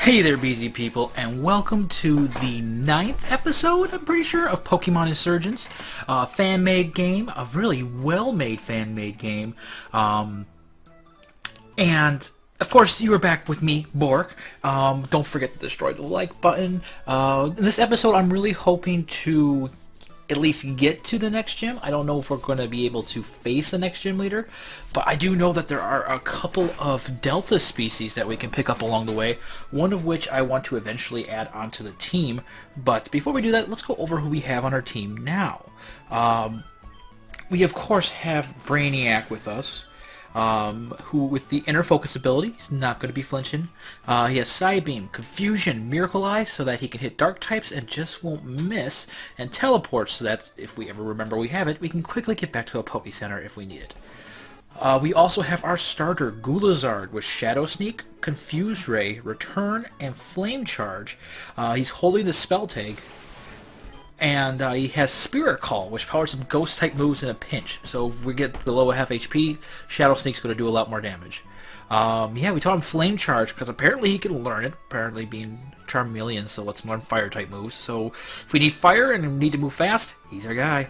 Hey there, BZ people, and welcome to the 9th episode, I'm pretty sure, of Pokemon Insurgence. A fan-made game, a really well-made fan-made game. And, of course, you are back with me, Bork. Don't forget to destroy the like button. In this episode, I'm really hoping to at least get to the next gym. I don't know if we're going to be able to face the next gym leader, but I do know that there are a couple of Delta species that we can pick up along the way, one of which I want to eventually add onto the team. But before we do that, let's go over who we have on our team now. We of course have Brainiac with us, who with the inner focus ability, he's not going to be flinching. He has Psybeam, Confusion, Miracle Eye, so that he can hit dark types and just won't miss, and Teleport, so that if we ever remember we have it, we can quickly get back to a Poke Center if we need it. We also have our starter, Gulazard, with Shadow Sneak, Confuse Ray, Return, and Flame Charge. He's holding the Spell Tag, and he has Spirit Call, which powers some Ghost-type moves in a pinch. So if we get below a half HP, Shadow Sneak's going to do a lot more damage. Yeah, we taught him Flame Charge, because apparently he can learn it. Apparently being Charmeleon, so let's learn Fire-type moves. So if we need Fire and we need to move fast, he's our guy.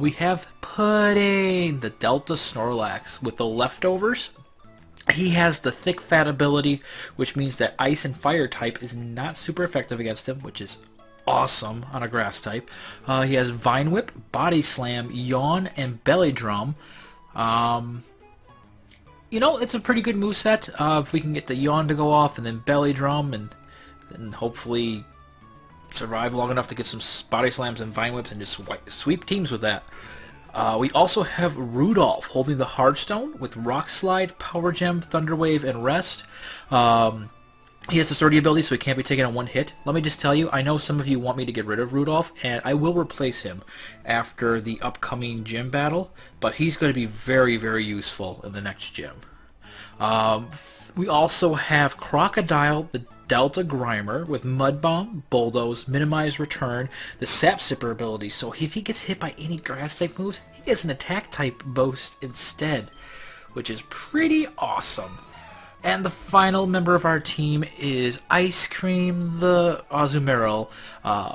We have Pudding, the Delta Snorlax, with the leftovers. He has the Thick Fat ability, which means that Ice and Fire type is not super effective against him, which is awesome on a grass type. He has Vine Whip, Body Slam, Yawn, and Belly Drum. You know, it's a pretty good moveset. If we can get the Yawn to go off and then Belly Drum and hopefully survive long enough to get some Body Slams and Vine Whips and just sweep teams with that. We also have Rudolph holding the Hardstone with Rock Slide, Power Gem, Thunder Wave, and Rest. He has the Sturdy ability, so he can't be taken on one hit. Let me just tell you, I know some of you want me to get rid of Rudolph, and I will replace him after the upcoming gym battle, but he's going to be very, very useful in the next gym. We also have Crocodile, the Delta Grimer, with Mud Bomb, Bulldoze, Minimize Return, the Sap Sipper ability, so if he gets hit by any Grass-type moves, he gets an Attack-type boost instead, which is pretty awesome. And the final member of our team is Ice Cream, the Azumarill,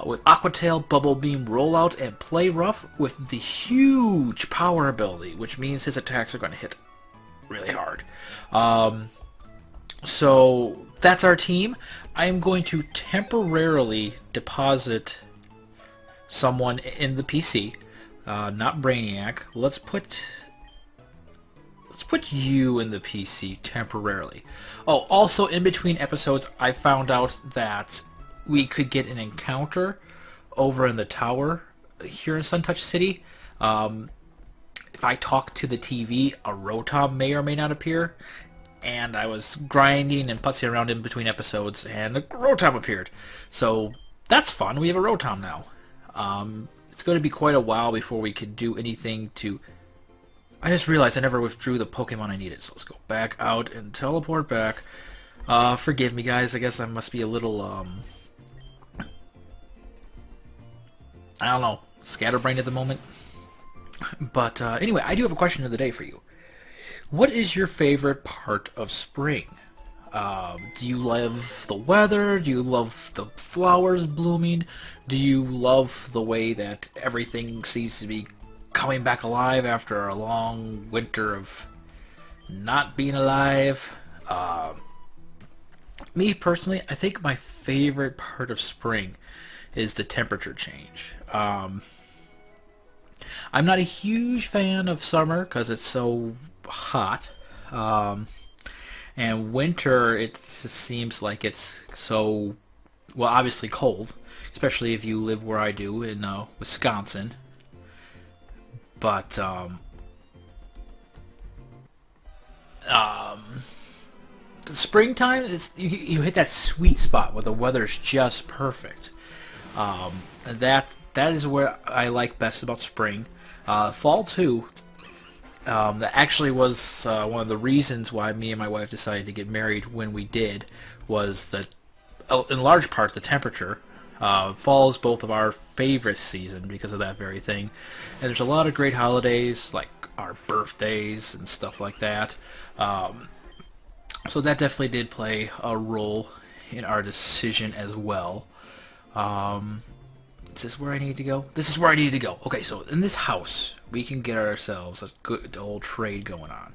with Aqua Tail, Bubble Beam, Rollout, and Play Rough with the huge power ability, which means his attacks are going to hit really hard. So that's our team. I am going to temporarily deposit someone in the PC, not Brainiac. Let's put you in the PC temporarily. Oh, also in between episodes, I found out that we could get an encounter over in the tower here in Suntouch City. If I talk to the TV, a Rotom may or may not appear. And I was grinding and putzing around in between episodes, and a Rotom appeared. So that's fun. We have a Rotom now. It's going to be quite a while before we could do anything to... I just realized I never withdrew the Pokemon I needed, so let's go back out and teleport back. Forgive me, guys. I guess I must be a little, I don't know, scatterbrained at the moment. But anyway, I do have a question of the day for you. What is your favorite part of spring? Do you love the weather? Do you love the flowers blooming? Do you love the way that everything seems to be coming back alive after a long winter of not being alive? Me personally, I think my favorite part of spring is the temperature change. I'm not a huge fan of summer because it's so hot, and winter, it just seems like it's so, well, obviously cold, especially if you live where I do in Wisconsin. But the springtime, you hit that sweet spot where the weather's just perfect. And that is where I like best about spring. Fall too. That actually was one of the reasons why me and my wife decided to get married when we did, was that, in large part, the temperature. Fall is both of our favorite season because of that very thing. And there's a lot of great holidays, like our birthdays and stuff like that. So that definitely did play a role in our decision as well. Is this where I need to go? This is where I need to go. Okay, so in this house, we can get ourselves a good old trade going on.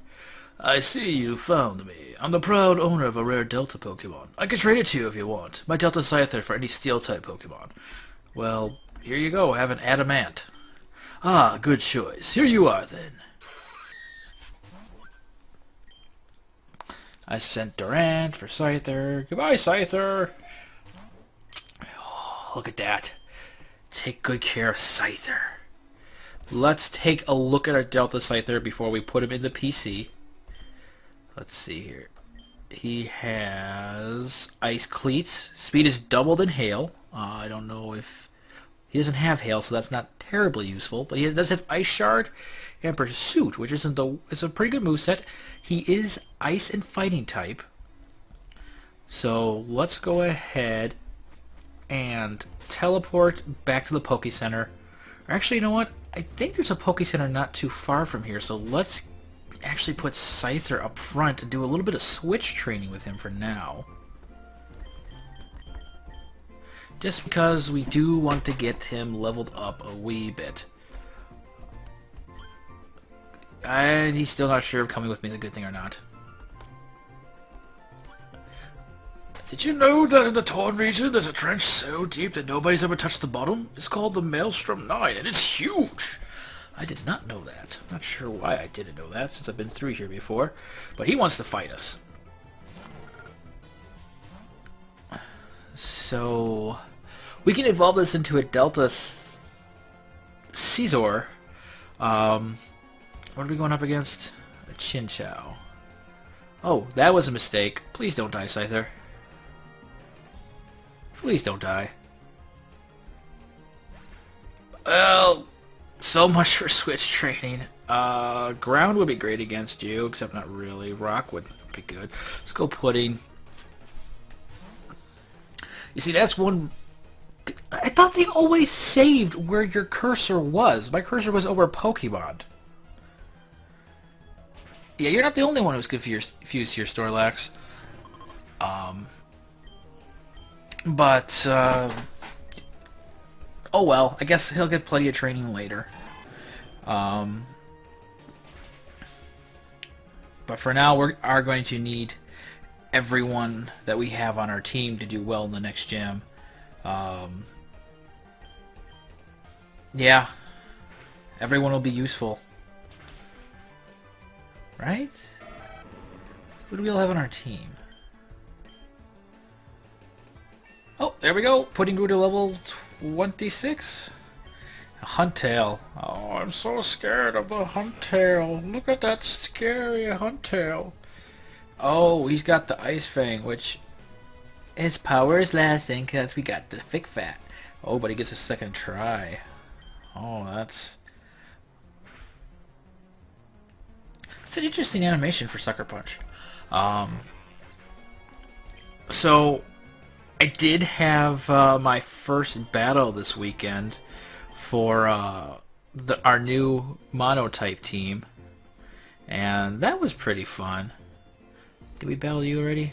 I see you found me. I'm the proud owner of a rare Delta Pokemon. I can trade it to you if you want. My Delta Scyther for any Steel-type Pokemon. Well, here you go. Have an Adamant. Ah, good choice. Here you are, then. I sent Durant for Scyther. Goodbye, Scyther. Oh, look at that. Take good care of Scyther. Let's take a look at our Delta Scyther before we put him in the PC. Let's see here. He has Ice Cleats. Speed is doubled in Hail. I don't know if... He doesn't have Hail, so that's not terribly useful. But he does have Ice Shard and Pursuit, which isn't the... It's a pretty good moveset. He is Ice and Fighting type. So let's go ahead and teleport back to the Poke Center. Actually, you know what? I think there's a Poke Center not too far from here, so let's actually put Scyther up front and do a little bit of switch training with him for now. Just because we do want to get him leveled up a wee bit. And he's still not sure if coming with me is a good thing or not. Did you know that in the Torn region there's a trench so deep that nobody's ever touched the bottom? It's called the Maelstrom 9 and it's huge! I did not know that. I'm not sure why I didn't know that since I've been through here before. But he wants to fight us. So we can evolve this into a Delta Caesar. What are we going up against? A Chinchou. Oh, that was a mistake. Please don't die, Scyther. Please don't die. Well, so much for switch training. Ground would be great against you, except not really. Rock would be good. Let's go Pudding. You see, that's one... I thought they always saved where your cursor was. My cursor was over Pokemon. Yeah, you're not the only one who's confused here, Snorlax. Oh well, I guess he'll get plenty of training later. But for now, we are going to need everyone that we have on our team to do well in the next gym. Yeah, everyone will be useful. Right? Who do we all have on our team? Oh, there we go. Putting Grew to level 26. Huntail. Oh, I'm so scared of the Huntail. Look at that scary Huntail. Oh, he's got the Ice Fang, which his power is lasting because we got the Thick Fat. Oh, but he gets a second try. Oh, that's an interesting animation for Sucker Punch. So I did have my first battle this weekend for our new Monotype team, and that was pretty fun. Did we battle you already?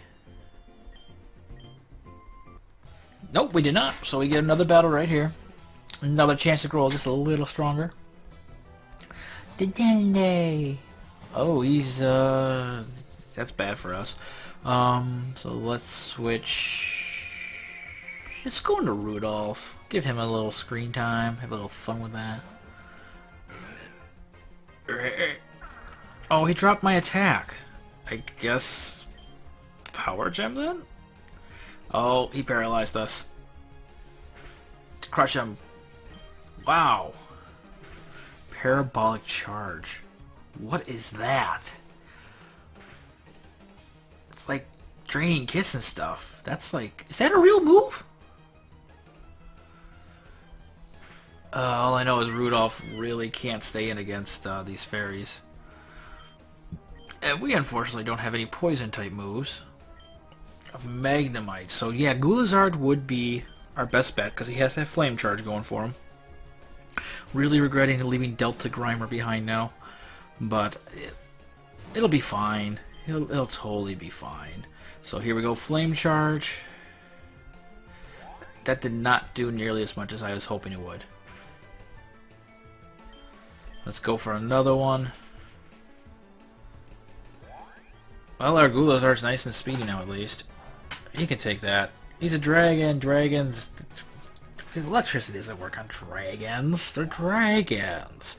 Nope, we did not. So we get another battle right here. Another chance to grow just a little stronger. Dedenne. Oh, he's that's bad for us. So let's switch. Let's go into Rudolph. Give him a little screen time. Have a little fun with that. Oh, he dropped my attack. I guess Power Gem then? Oh, he paralyzed us. Crush him. Wow. Parabolic Charge. What is that? It's like Draining Kiss and stuff. That's like... Is that a real move? All I know is Rudolph really can't stay in against these fairies. And we unfortunately don't have any poison type moves. Magnemite. So yeah, Gulizard would be our best bet because he has that Flame Charge going for him. Really regretting leaving Delta Grimer behind now. But it'll be fine. It'll totally be fine. So here we go, Flame Charge. That did not do nearly as much as I was hoping it would. Let's go for another one. Well, our Gulazar's nice and speedy now, at least. He can take that. He's a dragon. Dragons... Electricity doesn't work on dragons. They're dragons.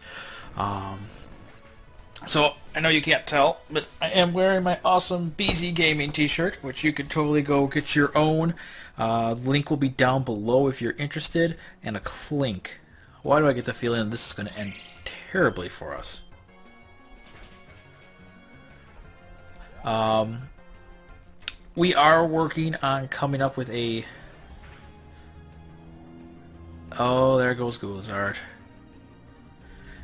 So, I know you can't tell, but I am wearing my awesome BZ Gaming t-shirt, which you could totally go get your own. Link will be down below if you're interested. And a clink. Why do I get the feeling this is going to end terribly for us? We are working on coming up with a... Oh, there goes Gulazard.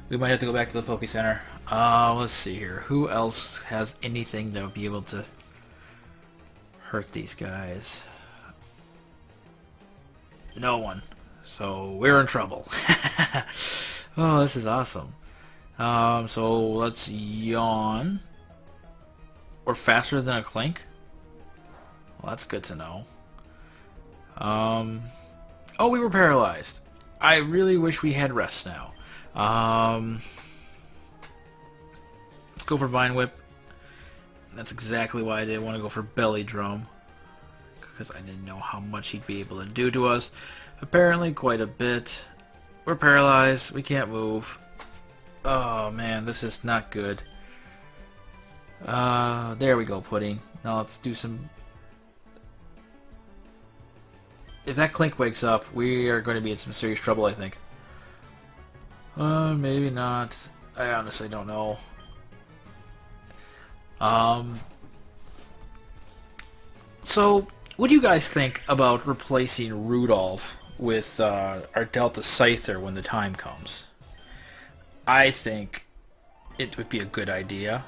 We might have to go back to the Poke Center. Let's see here. Who else has anything that would be able to hurt these guys? No one. So we're in trouble. Oh, this is awesome. So let's yawn. We're faster than a clink. Well, that's good to know. Oh, we were paralyzed. I really wish we had rest now. Let's go for Vine Whip. That's exactly why I didn't want to go for Belly Drum. Because I didn't know how much he'd be able to do to us. Apparently quite a bit. We're paralyzed. We can't move. Oh man, this is not good. There we go, Pudding. Now let's do some... If that Clink wakes up, we are going to be in some serious trouble, I think. Maybe not. I honestly don't know. So, what do you guys think about replacing Rudolph with our Delta Scyther when the time comes? I think it would be a good idea.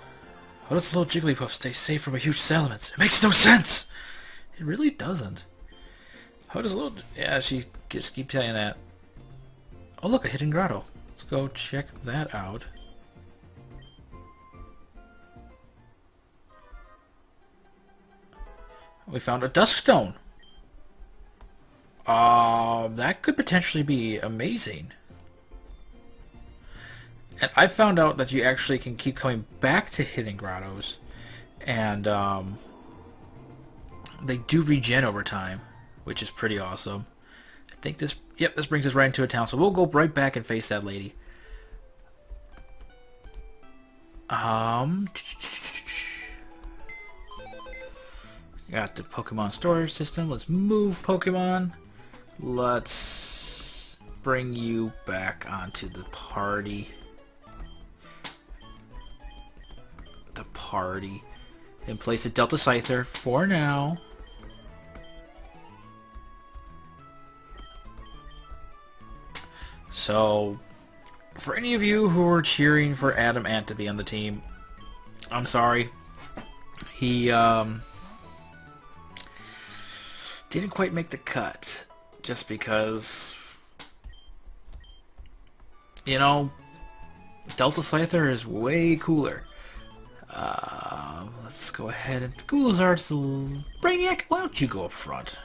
How does the little Jigglypuff stay safe from a huge salamander? It makes no sense! It really doesn't. How does little... Yeah, she just keeps saying that. Oh look, a hidden grotto. Let's go check that out. We found a dusk stone. That could potentially be amazing. And I found out that you actually can keep coming back to hidden grottos. And, they do regen over time, which is pretty awesome. I think this... Yep, this brings us right into a town. So we'll go right back and face that lady. Got the Pokemon storage system. Let's move Pokemon. Let's bring you back onto the party. And place a Delta Scyther for now. So, for any of you who are cheering for Adam Ant to be on the team, I'm sorry. He didn't quite make the cut, just because, you know, Delta Scyther is way cooler. Let's go ahead and... Gulazar's Brainiac, why don't you go up front?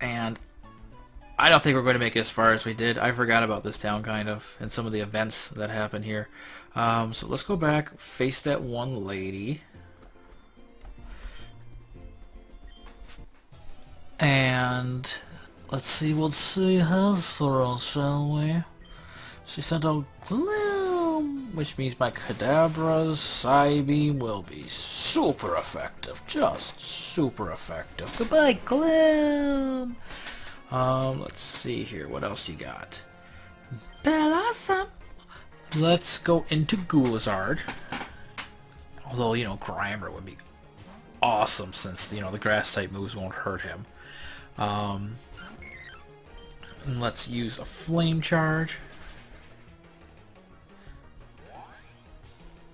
And I don't think we're going to make it as far as we did. I forgot about this town, kind of, and some of the events that happen here. So let's go back, face that one lady. And let's see what she has for us, shall we? She sent out Gloom, which means my Kadabra's Psybeam will be super effective. Just super effective. Goodbye, Gloom! Let's see here. What else you got? Blossom! Let's go into Gulazard. Although, you know, Grimer would be awesome since, you know, the grass-type moves won't hurt him. And let's use a Flame Charge.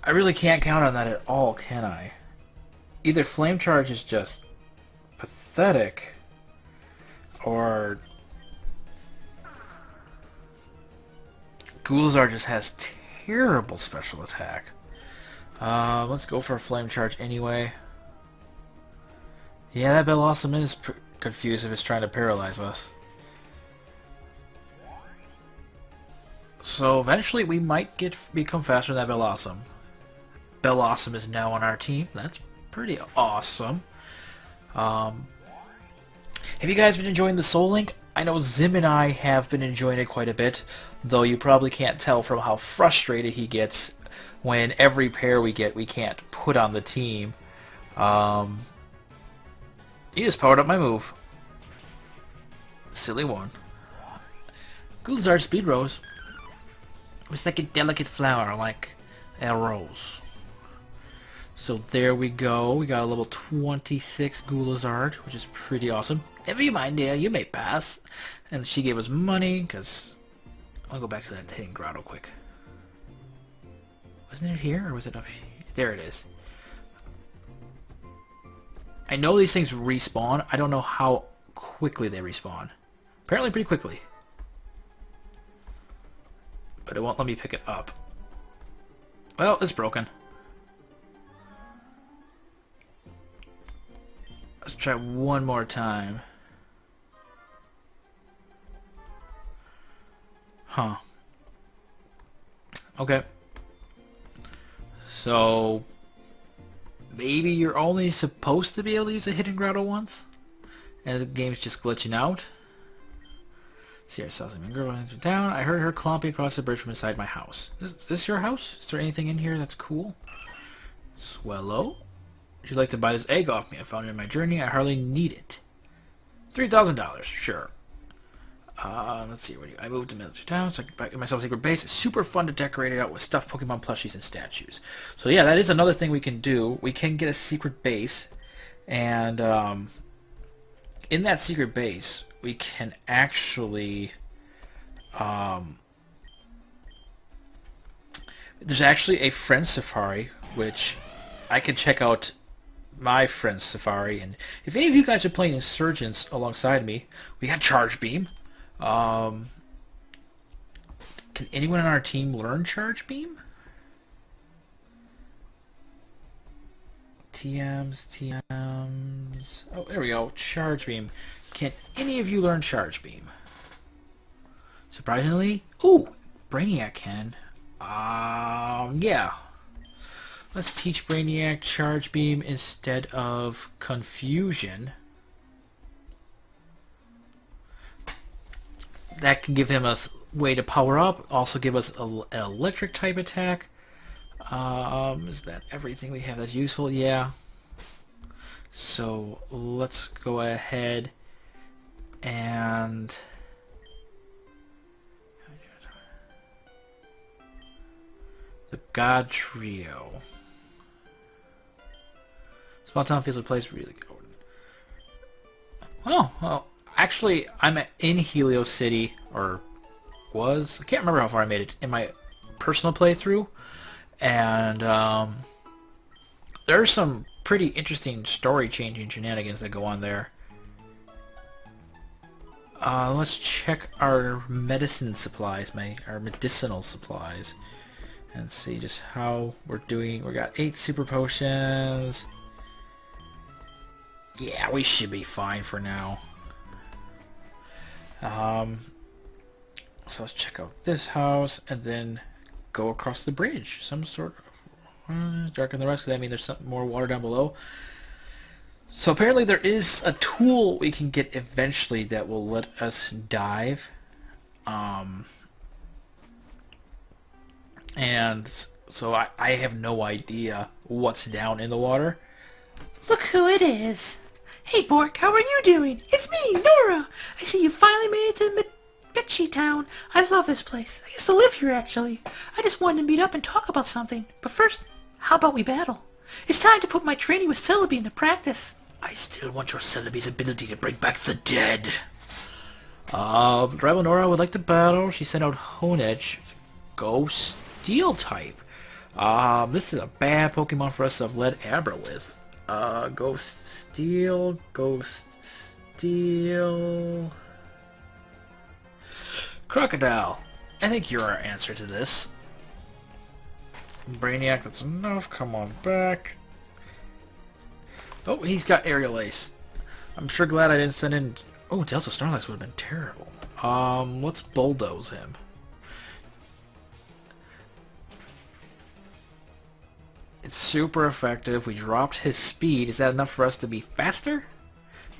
I really can't count on that at all, can I? Either Flame Charge is just pathetic, or Gulazar just has terrible special attack. Let's go for a Flame Charge anyway. Yeah, that Bellossom is confused if it's trying to paralyze us. So eventually we might become faster than that Bellossom. Bellossom is now on our team. That's pretty awesome. Have you guys been enjoying the Soul Link? I know Zim and I have been enjoying it quite a bit, though you probably can't tell from how frustrated he gets when every pair we get we can't put on the team. He just powered up my move. Silly one. Gulzar's speed rose. It's like a delicate flower, like a rose. So there we go. We got a level 26 Gulazard, which is pretty awesome. Never mind, dear. You may pass. And she gave us money, because... I'll go back to that hidden grotto quick. Wasn't it here, or was it up here? There it is. I know these things respawn. I don't know how quickly they respawn. Apparently pretty quickly. But it won't let me pick it up. Well, it's broken. Let's try one more time. Huh. Okay. So maybe you're only supposed to be able to use a hidden grotto once? And the game's just glitching out? See ourselves in girl into town. I heard her clomping across the bridge from inside my house. Is this your house? Is there anything in here that's cool? Swellow? Would you like to buy this egg off me? I found it in my journey. I hardly need it. $3,000. Sure. Let's see. I moved to military town, so I can get myself a secret base. It's super fun to decorate it out with stuffed Pokemon plushies and statues. So yeah, that is another thing we can do. We can get a secret base, and in that secret base, we can actually... there's actually a friend safari, which I can check out my friend's safari. And if any of you guys are playing Insurgence alongside me, we got Charge Beam. Can anyone on our team learn Charge Beam? TMs. Oh, there we go. Charge Beam. Can any of you learn Charge Beam? Surprisingly, ooh, Brainiac can. Yeah. Let's teach Brainiac Charge Beam instead of Confusion. That can give him a way to power up. Also give us an electric type attack. Is that everything we have that's useful? Yeah. So let's go ahead and the God Trio. Small town feels a place really good. Oh, well, actually, I'm in Helios City, or was. I can't remember how far I made it in my personal playthrough. And there's some pretty interesting story-changing shenanigans that go on there. Let's check our medicine supplies, our medicinal supplies, and see just how we're doing. We got 8 super potions. Yeah, we should be fine for now. So let's check out this house and then go across the bridge. Some sort of darken the rest, because I mean there's some more water down below. So apparently there is a tool we can get eventually that will let us dive. And so I have no idea what's down in the water. Look who it is. Hey, Bork, how are you doing? It's me, Nora. I see you finally made it to Bitchy Town. I love this place. I used to live here, actually. I just wanted to meet up and talk about something. But first, how about we battle? It's time to put my training with Celebi into practice. I still want your Celebi's ability to bring back the dead. Rival Nora would like to battle. She sent out Honedge. Go Steel type. This is a bad Pokemon for us to have led Abra with. Ghost Steel. Crocodile. I think you're our answer to this. Brainiac, that's enough. Come on back. Oh, he's got Aerial Ace. I'm sure glad I didn't send in... Oh, Delta Snorlax would have been terrible. Let's bulldoze him. It's super effective. We dropped his speed. Is that enough for us to be faster?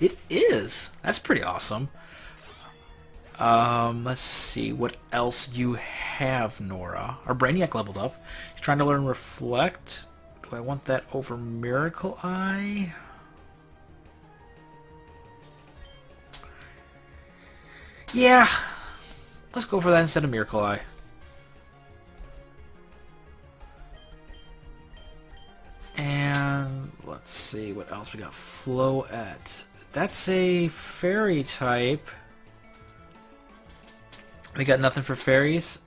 It is. That's pretty awesome. Let's see what else you have, Nora. Our Brainiac leveled up. He's trying to learn Reflect. Do I want that over Miracle Eye? Yeah. Let's go for that instead of Miracle Eye. And let's see what else we got. Floette. That's a fairy type. We got nothing for fairies.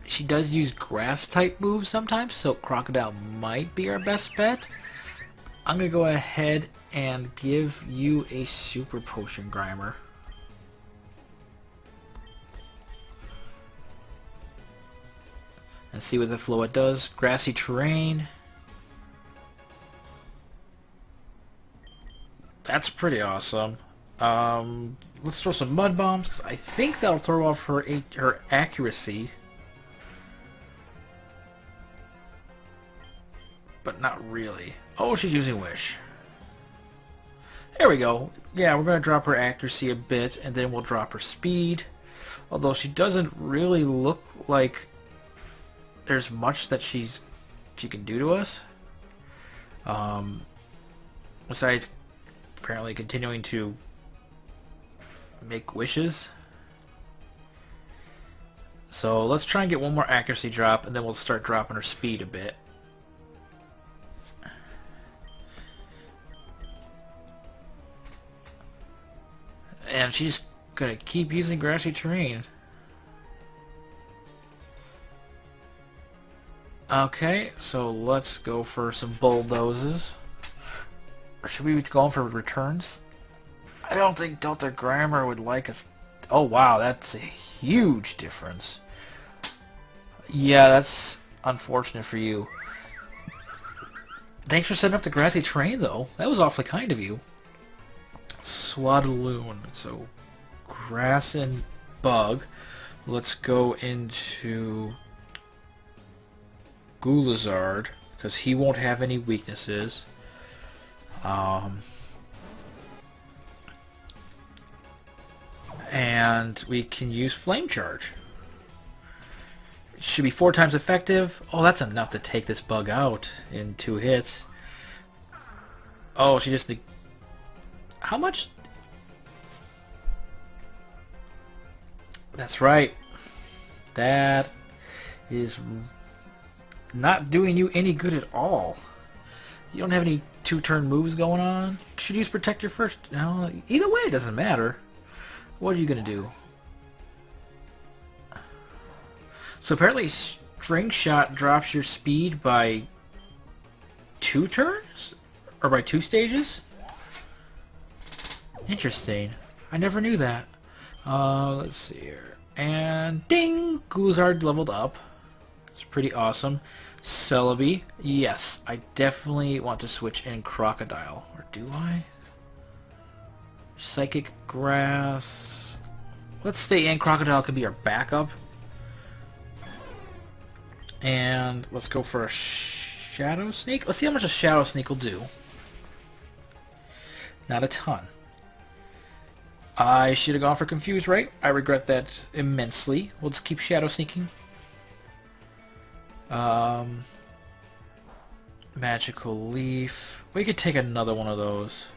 She does use grass type moves sometimes, so Crocodile might be our best bet. I'm gonna go ahead and give you a super potion, Grimer. And see what the Floette does. Grassy terrain. That's pretty awesome. Let's throw some mud bombs because I think that'll throw off her accuracy, but not really. Oh, she's using Wish. There we go. Yeah, we're gonna drop her accuracy a bit, and then we'll drop her speed. Although she doesn't really look like there's much that she can do to us. Besides apparently continuing to make wishes. So let's try and get one more accuracy drop, and then we'll start dropping her speed a bit. And she's gonna keep using grassy terrain. Okay, so let's go for some bulldozes. Or should we be going for returns? I don't think Delta Grimer would like us. Oh wow, that's a huge difference. Yeah, that's unfortunate for you. Thanks for setting up the grassy terrain, though. That was awfully kind of you. Swadloon. So, grass and bug. Let's go into Gulizard, because he won't have any weaknesses. And we can use Flame Charge. It should be 4 times effective. Oh, that's enough to take this bug out in 2 hits. Oh, she just... How much? That's right. That is not doing you any good at all. You don't have any 2-turn moves going on. Should use Protector first. No, either way, it doesn't matter. What are you going to do? So apparently String Shot drops your speed by 2 turns? Or by 2 stages? Interesting. I never knew that. Let's see here. And ding! Gulizard leveled up. It's pretty awesome. Celebi. Yes, I definitely want to switch in Crocodile. Or do I? Psychic Grass. Let's stay in. Crocodile could be our backup. And let's go for a Shadow Sneak. Let's see how much a Shadow Sneak will do. Not a ton. I should have gone for Confuse, right? I regret that immensely. We'll just keep Shadow Sneaking. Magical Leaf. We could take another one of those.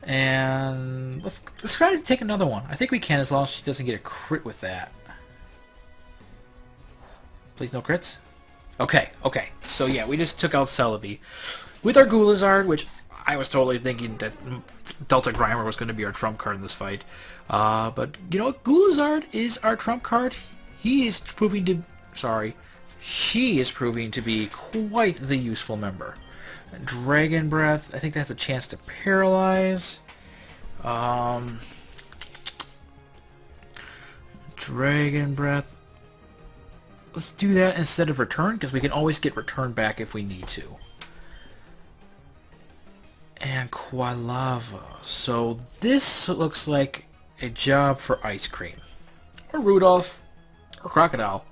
And let's try to take another one. I think we can, as long as she doesn't get a crit with that. Please no crits. Okay, okay. So yeah, we just took out Celebi with our Gulizard, which I was totally thinking that Delta Grimer was going to be our trump card in this fight. But you know what? Gulizard is our trump card. He is proving to... Sorry. She is proving to be quite the useful member. Dragon Breath. I think that has a chance to paralyze. Dragon Breath. Let's do that instead of return, because we can always get return back if we need to. And Quilava. So this looks like a job for ice cream. Or Rudolph. Or Crocodile.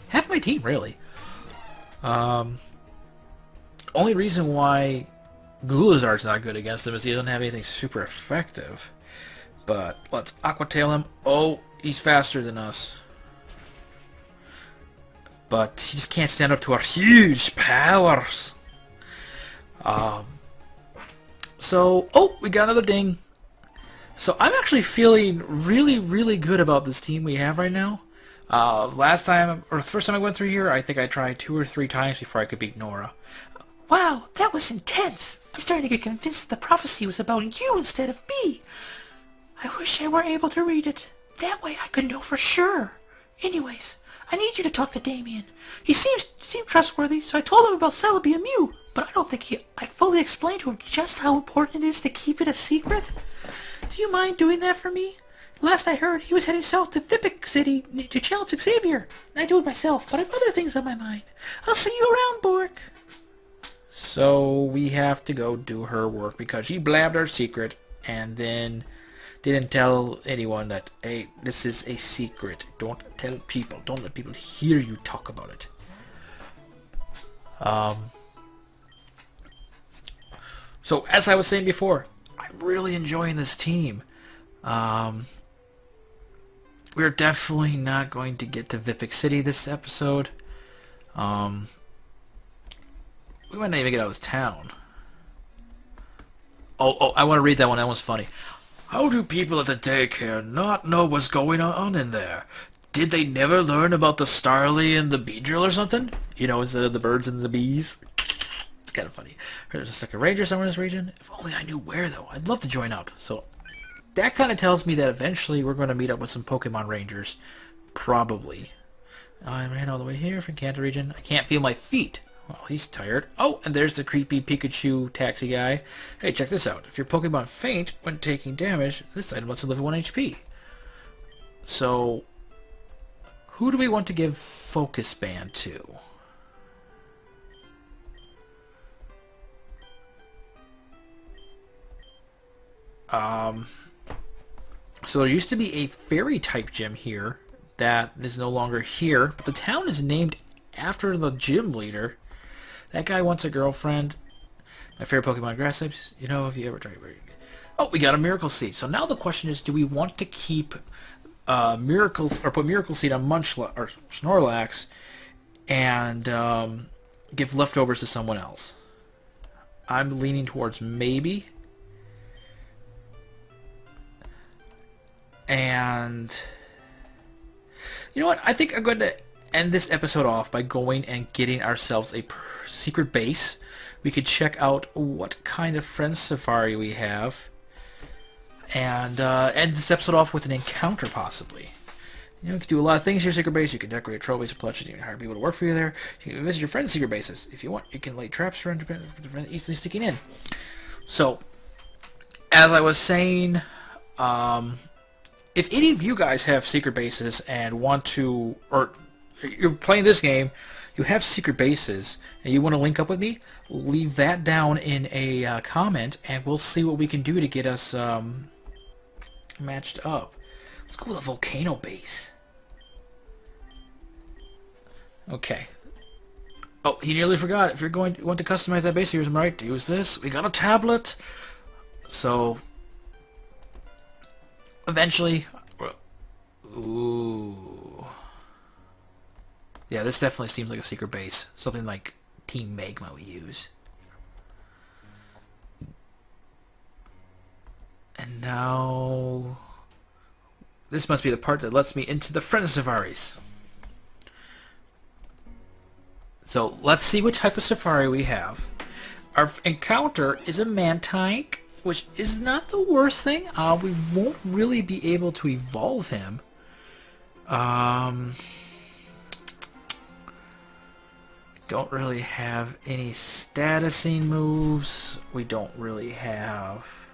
Half my team, really. Only reason why Gulazar's not good against him is he doesn't have anything super effective. But let's Aqua Tail him. Oh, he's faster than us. But he just can't stand up to our huge powers. So, oh, we got another ding. So I'm actually feeling really, really good about this team we have right now. Last time, or the first time I went through here, I think I tried 2 or 3 times before I could beat Nora. Wow, that was intense. I'm starting to get convinced that the prophecy was about you instead of me. I wish I were able to read it. That way I could know for sure. Anyways, I need you to talk to Damien. He seemed trustworthy, so I told him about Celebi and Mew, but I don't think I fully explained to him just how important it is to keep it a secret. Do you mind doing that for me? Last I heard, he was heading south to Vipik City to challenge Xavier. I do it myself, but I have other things on my mind. I'll see you around, Bork. So we have to go do her work because she blabbed our secret and then didn't tell anyone that, hey, this is a secret. Don't tell people. Don't let people hear you talk about it. So as I was saying before, I'm really enjoying this team. We're definitely not going to get to Vipik City this episode. We might not even get out of this town. Oh, I want to read that one. That one's funny. How do people at the daycare not know what's going on in there? Did they never learn about the Starly and the bee drill or something? You know, instead of the birds and the bees? It's kind of funny. There's a second ranger somewhere in this region. If only I knew where, though. I'd love to join up. So that kind of tells me that eventually we're going to meet up with some Pokemon Rangers. Probably. I ran all the way here from Kanto region. I can't feel my feet. Well, he's tired. Oh, and there's the creepy Pikachu taxi guy. Hey, check this out. If your Pokemon faint when taking damage, this item lets it live at 1 HP. So, who do we want to give Focus Band to? So there used to be a fairy type gym here that is no longer here, but the town is named after the gym leader. That guy wants a girlfriend. My favorite Pokemon grass types. You know, if you ever tried. Oh, we got a Miracle Seed. So now the question is, do we want to keep Miracles or put Miracle Seed on Munchlax or Snorlax and give leftovers to someone else? I'm leaning towards maybe. And you know what? I think I'm going to end this episode off by going and getting ourselves a secret base. We could check out what kind of friend safari we have, and end this episode off with an encounter, possibly. You know, you can do a lot of things in your secret base. You can decorate trophies and pledges. You can hire people to work for you there. You can visit your friends' secret bases. If you want, you can lay traps for easily sticking in. So, as I was saying, if any of you guys have secret bases and want to, or you're playing this game, you have secret bases, and you want to link up with me, leave that down in a comment, and we'll see what we can do to get us matched up. Let's go with a volcano base. Okay. Oh, he nearly forgot. If you're want to customize that base, here's my right to use this. We got a tablet. So, eventually, ooh. Yeah, this definitely seems like a secret base. Something like Team Magma we use. And now, this must be the part that lets me into the friend safaris. So let's see what type of safari we have. Our encounter is a Mantike, which is not the worst thing. We won't really be able to evolve him. Don't really have any statusing moves. We don't really have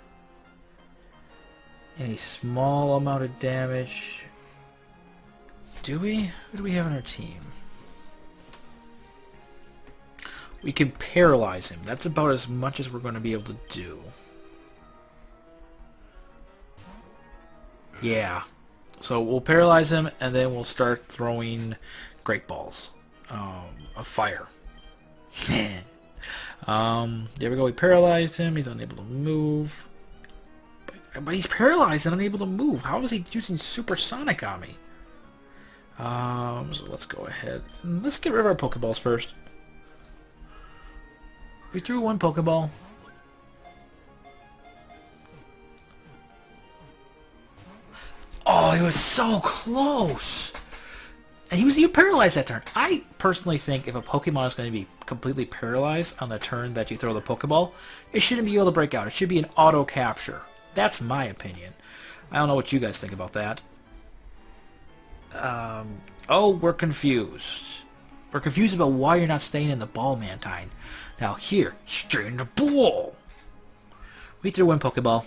any small amount of damage. Do we? Who do we have on our team? We can paralyze him. That's about as much as we're going to be able to do. Yeah. So we'll paralyze him, and then we'll start throwing great balls of fire. There we go. We paralyzed him. He's unable to move. But he's paralyzed and unable to move. How is he using supersonic on me? So let's go ahead. Let's get rid of our Pokeballs first. We threw one Pokeball. Oh, he was so close! And he was even paralyzed that turn. I personally think if a Pokemon is going to be completely paralyzed on the turn that you throw the Pokeball, it shouldn't be able to break out. It should be an auto capture. That's my opinion. I don't know what you guys think about that. Oh, we're confused. We're confused about why you're not staying in the ball, Mantine. Now here, stay in the ball. We threw one Pokeball.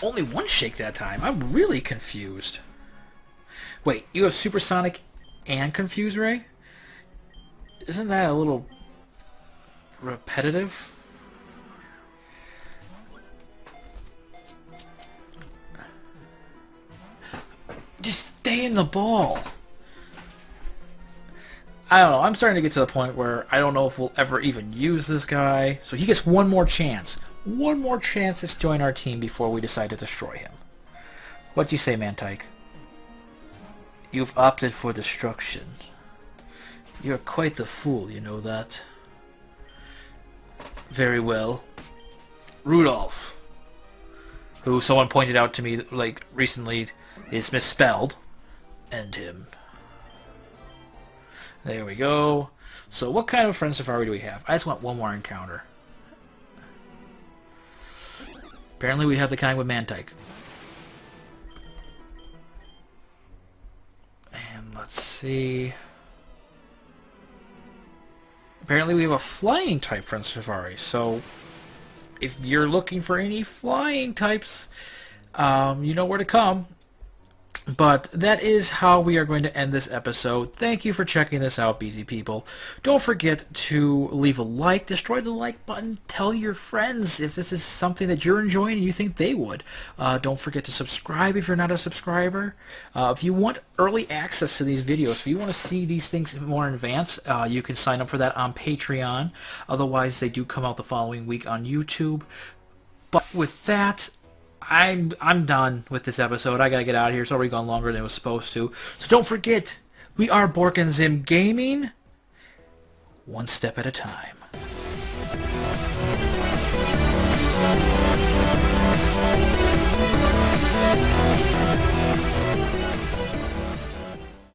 Only one shake that time. I'm really confused. Wait, you have Supersonic and Confuse Ray? Isn't that a little repetitive? Just stay in the ball. I don't know. I'm starting to get to the point where I don't know if we'll ever even use this guy. So he gets one more chance. One more chance to join our team before we decide to destroy him. What do you say, Mantike? You've opted for destruction. You're quite the fool, you know that? Very well. Rudolph, who someone pointed out to me like recently is misspelled. End him. There we go. So what kind of friend safari do we have? I just want one more encounter. Apparently we have the kind with Mantike. And let's see. Apparently we have a flying type friend safari. So if you're looking for any flying types, you know where to come. But that is how we are going to end this episode. Thank you for checking this out, BZ people. Don't forget to leave a like, destroy the like button, tell your friends if this is something that you're enjoying and you think they would. Don't forget to subscribe if you're not a subscriber. If you want early access to these videos, if you want to see these things more in advance, you can sign up for that on Patreon. Otherwise, they do come out the following week on YouTube. But with that, I'm done with this episode. I gotta get out of here. It's already gone longer than it was supposed to. So don't forget, we are Bork and Zim Gaming, one step at a time.